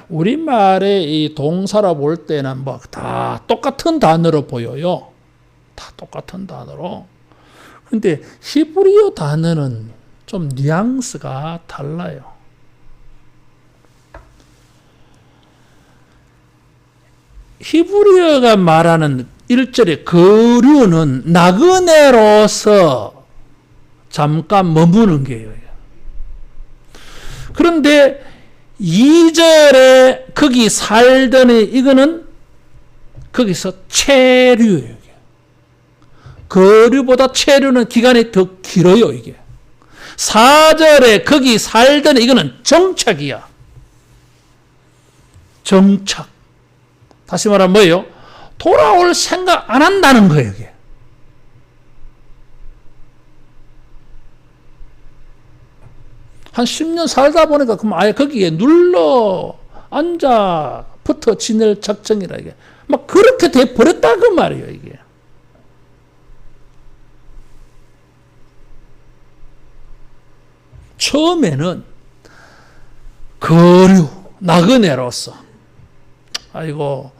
Speaker 1: 우리말의 이 동사라 볼 때는 다 똑같은 단어로 보여요. 다 똑같은 단어로. 근데 히브리어 단어는 좀 뉘앙스가 달라요. 히브리어가 말하는 1절의 거류는 나그네로서 잠깐 머무는 게요. 그런데 2절에 거기 살더니 이거는 거기서 체류예요. 거류보다 체류는 기간이 더 길어요. 이게 4절에 거기 살더니 이거는 정착이야. 정착. 다시 말하면 뭐예요? 돌아올 생각 안 한다는 거예요. 이게. 한 10년 살다 보니까 그럼 아예 거기에 눌러 앉아 붙어 지낼 작정이라 이게 그렇게 돼 버렸다 그 말이에요. 이게. 처음에는 거류 나그네로서 아이고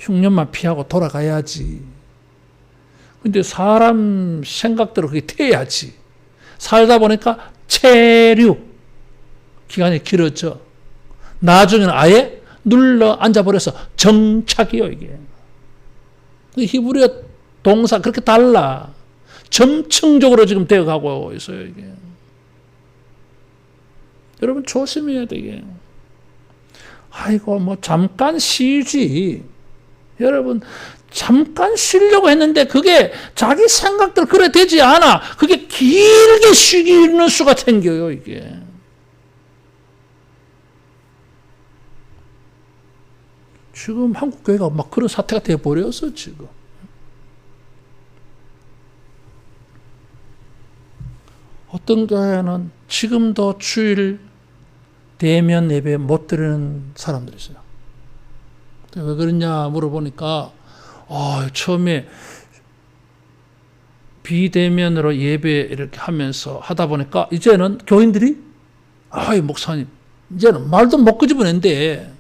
Speaker 1: 흉년만 피하고 돌아가야지. 근데 사람 생각대로 그게 돼야지. 살다 보니까 체류 기간이 길어져. 나중에는 아예 눌러 앉아버려서 정착이요. 이게 히브리어 동사 그렇게 달라. 점층적으로 지금 되어가고 있어요. 이게. 여러분 조심해야 되게. 아이고 잠깐 쉬지. 여러분 잠깐 쉬려고 했는데 그게 자기 생각대로 그래 되지 않아. 그게 길게 쉬는 수가 생겨요. 이게. 지금 한국 교회가 그런 사태가 돼버렸어 지금. 어떤 교회는 지금도 주일 대면 예배 못 드리는 사람들이 있어요. 왜 그러냐 물어보니까 처음에 비대면으로 예배 이렇게 하면서 하다 보니까 이제는 교인들이 목사님 이제는 말도 못 끄집어낸대.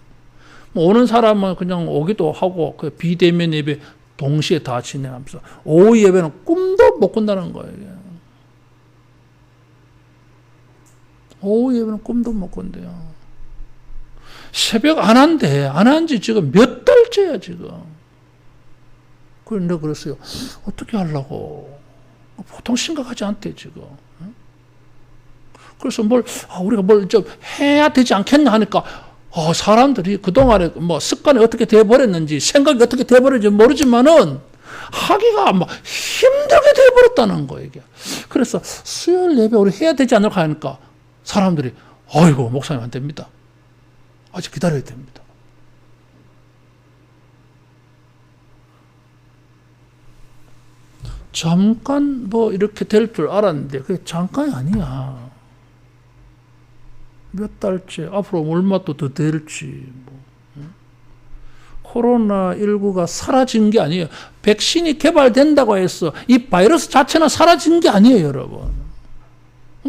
Speaker 1: 오는 사람은 그냥 오기도 하고 그 비대면 예배 동시에 다 진행하면서 오후 예배는 꿈도 못 꾼다는 거예요. 오후 예배는 꿈도 못 꾼대요. 새벽 안 한대. 안 한 지 지금 몇 달째야 지금. 그래서 내가 그랬어요. 어떻게 하려고? 보통 심각하지 않대, 지금. 그래서 우리가 뭘 좀 해야 되지 않겠냐 하니까, 사람들이 그동안에 습관이 어떻게 돼버렸는지, 생각이 어떻게 돼버렸는지 모르지만은, 하기가 힘들게 돼버렸다는 거예요, 이게. 그래서 수요일 예배 우리 해야 되지 않을까 하니까, 사람들이, 아이고, 목사님 안 됩니다. 아직 기다려야 됩니다. 잠깐 이렇게 될 줄 알았는데 그게 잠깐이 아니야. 몇 달째, 앞으로 얼마 또 더 될지. 코로나19가 사라진 게 아니에요. 백신이 개발된다고 해서 이 바이러스 자체는 사라진 게 아니에요, 여러분.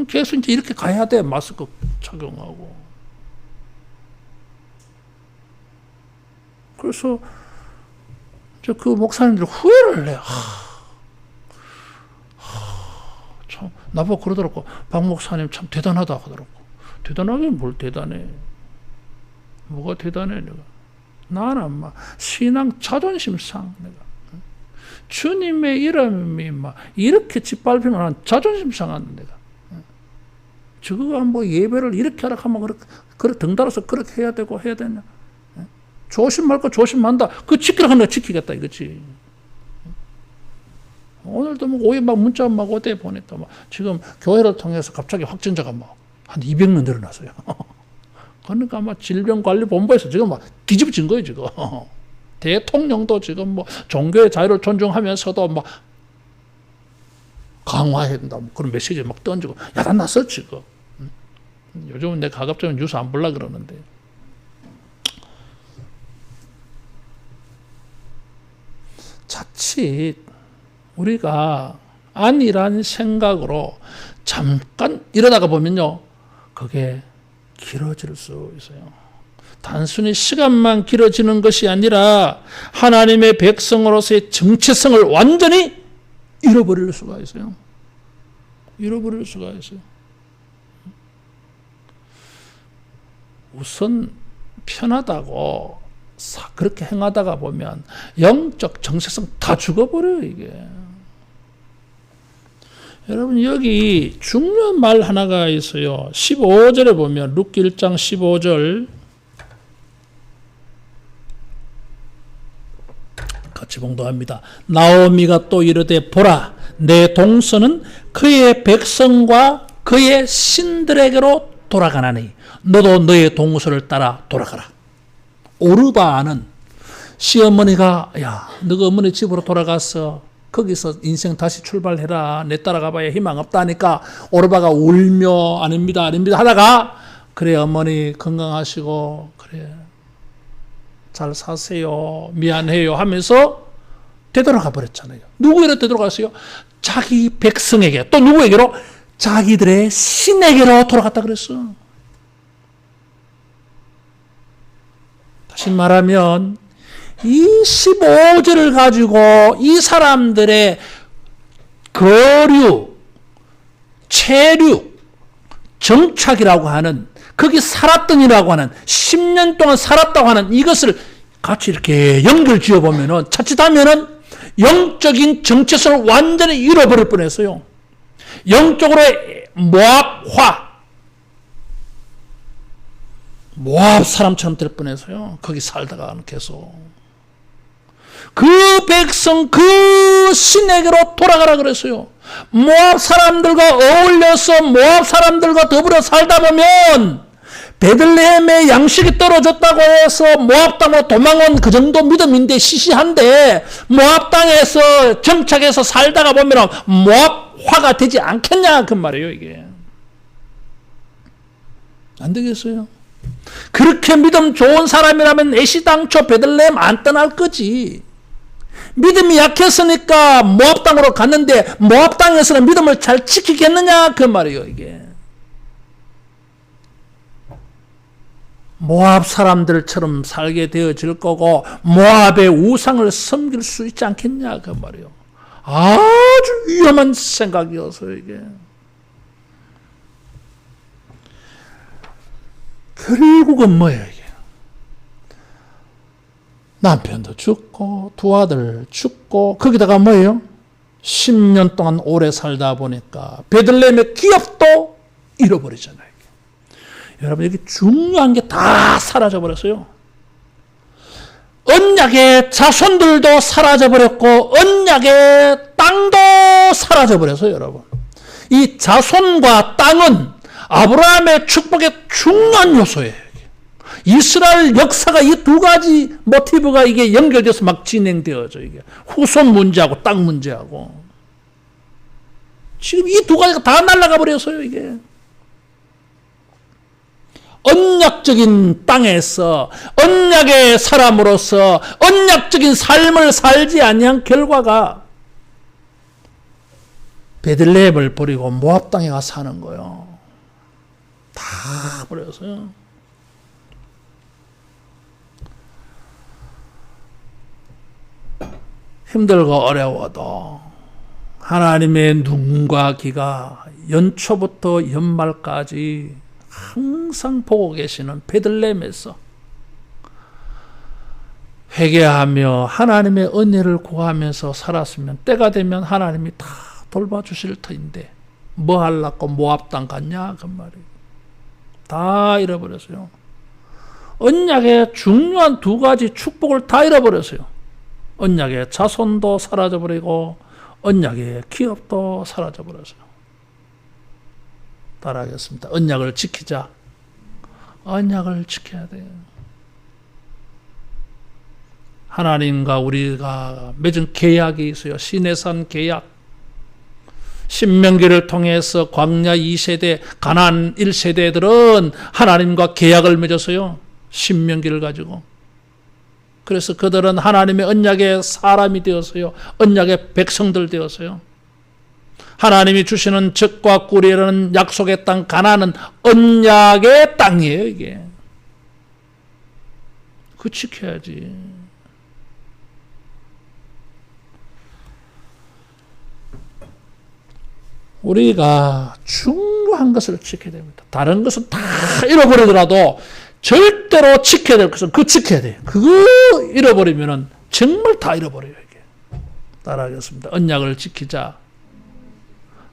Speaker 1: 계속 이제 이렇게 가야 돼. 마스크 착용하고. 그래서 그 목사님들이 후회를 해요. 참 나보고 그러더라고. 박 목사님 참 대단하다 하더라고. 대단하긴 뭘 대단해. 뭐가 대단해 내가. 나는 신앙 자존심상 내가. 주님의 이름이 이렇게 짓밟히면 난 자존심 상하는 내가. 저거가 예배를 이렇게 하라 하면 그렇게 등달아서 그렇게 해야 되고 해야 되냐. 조심할 거 조심한다. 그 지키라 하는 거 지키겠다 이거지. 오늘도 오해 문자 오대 보니까 지금 교회를 통해서 갑자기 확진자가 한 200명 늘어났어요. 그러니까 질병관리본부에서 지금 뒤집어진 거예요, 지금. 대통령도 지금 종교의 자유를 존중하면서도 강화해야 된다. 그런 메시지 던지고 야단났어, 지금. 요즘은 내 가급적이면 뉴스 안 보려고 그러는데. 자칫 우리가 아니란 생각으로 잠깐 일어나가 보면요, 그게 길어질 수 있어요. 단순히 시간만 길어지는 것이 아니라 하나님의 백성으로서의 정체성을 완전히 잃어버릴 수가 있어요. 잃어버릴 수가 있어요. 우선 편하다고 그렇게 행하다가 보면 영적 정체성 다 죽어버려요, 이게. 여러분, 여기 중요한 말 하나가 있어요. 15절에 보면, 룻기 1장 15절. 같이 봉독합니다. 나오미가 또 이르되, 보라, 내 동서는 그의 백성과 그의 신들에게로 돌아가나니 너도 너의 동서를 따라 돌아가라. 오르바는 시어머니가, 야, 너가 어머니 집으로 돌아가서 거기서 인생 다시 출발해라. 내 따라가봐야 희망 없다니까 오르바가 울며 아닙니다 하다가, 그래 어머니 건강하시고 그래 잘 사세요 미안해요 하면서 되돌아가 버렸잖아요. 누구에게 되돌아갔어요? 자기 백성에게. 또 누구에게로? 자기들의 신에게로 돌아갔다 그랬어. 다시 말하면 이 15절을 가지고 이 사람들의 거류, 체류, 정착이라고 하는, 거기 살았던이라고 하는, 10년 동안 살았다고 하는 이것을 같이 이렇게 연결 지어보면은, 자칫하면은 영적인 정체성을 완전히 잃어버릴 뻔했어요. 영적으로 모압 사람처럼 될 뻔해서요. 거기 살다가 계속 그 백성, 그 신에게로 돌아가라 그랬어요. 모압 사람들과 어울려서 모압 사람들과 더불어 살다 보면 베들레헴에 양식이 떨어졌다고 해서 모압 땅으로 도망온 그 정도 믿음인데, 시시한데 모압 땅에서 정착해서 살다가 보면 모압화가 되지 않겠냐 그 말이에요. 이게 안 되겠어요. 그렇게 믿음 좋은 사람이라면 애시당초 베들레헴 안 떠날 거지. 믿음이 약했으니까 모압 땅으로 갔는데 모압 땅에서는 믿음을 잘 지키겠느냐 그 말이에요. 이게 모압 사람들처럼 살게 되어질 거고 모압의 우상을 섬길 수 있지 않겠냐 그 말이에요. 아주 위험한 생각이어서 이게. 결국은 뭐예요 이게? 남편도 죽고 두 아들 죽고 거기다가 뭐예요? 10년 동안 오래 살다 보니까 베들레헴의 기업도 잃어버리잖아요. 여러분 여기 중요한 게 다 사라져버렸어요. 언약의 자손들도 사라져버렸고 언약의 땅도 사라져버렸어요. 여러분 이 자손과 땅은 아브라함의 축복의 중요한 요소예요. 이스라엘 역사가 이 두 가지 모티브가 이게 연결돼서 막 진행되어져. 이게 후손 문제하고 땅 문제하고 지금 이 두 가지가 다 날아가 버렸어요. 이게 언약적인 땅에서 언약의 사람으로서 언약적인 삶을 살지 아니한 결과가 베들레헴을 버리고 모압 땅에 가 사는 거예요. 다 버렸어요. 힘들고 어려워도 하나님의 눈과 귀가 연초부터 연말까지 항상 보고 계시는 베들레헴에서 회개하며 하나님의 은혜를 구하면서 살았으면 때가 되면 하나님이 다 돌봐주실 터인데 뭐 하려고 모압 땅 갔냐 그 말이에요. 다 잃어버렸어요. 언약의 중요한 두 가지 축복을 다 잃어버렸어요. 언약의 자손도 사라져버리고 언약의 기업도 사라져버렸어요. 따라하겠습니다. 언약을 지키자. 언약을 지켜야 돼요. 하나님과 우리가 맺은 계약이 있어요. 시내산 계약. 신명기를 통해서 광야 2세대, 가나안 1세대들은 하나님과 계약을 맺었어요. 신명기를 가지고. 그래서 그들은 하나님의 언약의 사람이 되었어요. 언약의 백성들 되었어요. 하나님이 주시는 젖과 꿀이 흐르는 약속의 땅 가나안은 언약의 땅이에요. 이게. 그거 지켜야지. 우리가 중요한 것을 지켜야 됩니다. 다른 것은 다 잃어버리더라도 절대로 지켜야 될 것은 그거 지켜야 돼요. 그거 잃어버리면 정말 다 잃어버려요. 이게. 따라하겠습니다. 언약을 지키자.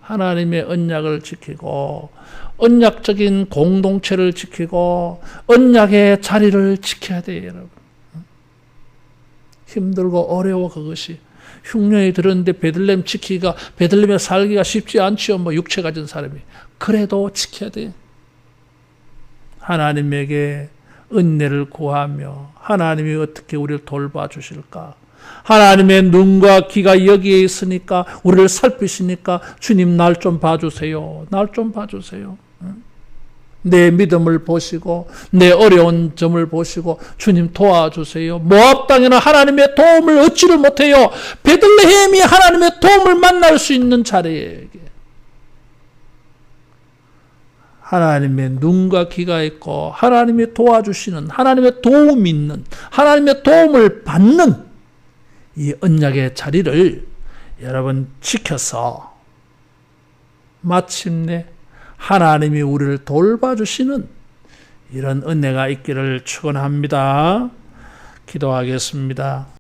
Speaker 1: 하나님의 언약을 지키고 언약적인 공동체를 지키고 언약의 자리를 지켜야 돼요. 여러분. 힘들고 어려워 그것이. 흉년이 들었는데 베들레헴 지키기가 베들레헴에 살기가 쉽지 않지요. 뭐 육체 가진 사람이. 그래도 지켜야 돼요. 하나님에게 은혜를 구하며 하나님이 어떻게 우리를 돌봐주실까. 하나님의 눈과 귀가 여기에 있으니까 우리를 살피시니까 주님 날 좀 봐주세요. 날 좀 봐주세요. 내 믿음을 보시고 내 어려운 점을 보시고 주님 도와주세요. 모압 땅에는 하나님의 도움을 얻지를 못해요. 베들레헴이 하나님의 도움을 만날 수 있는 자리예요. 하나님의 눈과 귀가 있고 하나님이 도와주시는 하나님의 도움이 있는 하나님의 도움을 받는 이 언약의 자리를 여러분 지켜서 마침내 하나님이 우리를 돌봐주시는 이런 은혜가 있기를 축원합니다. 기도하겠습니다.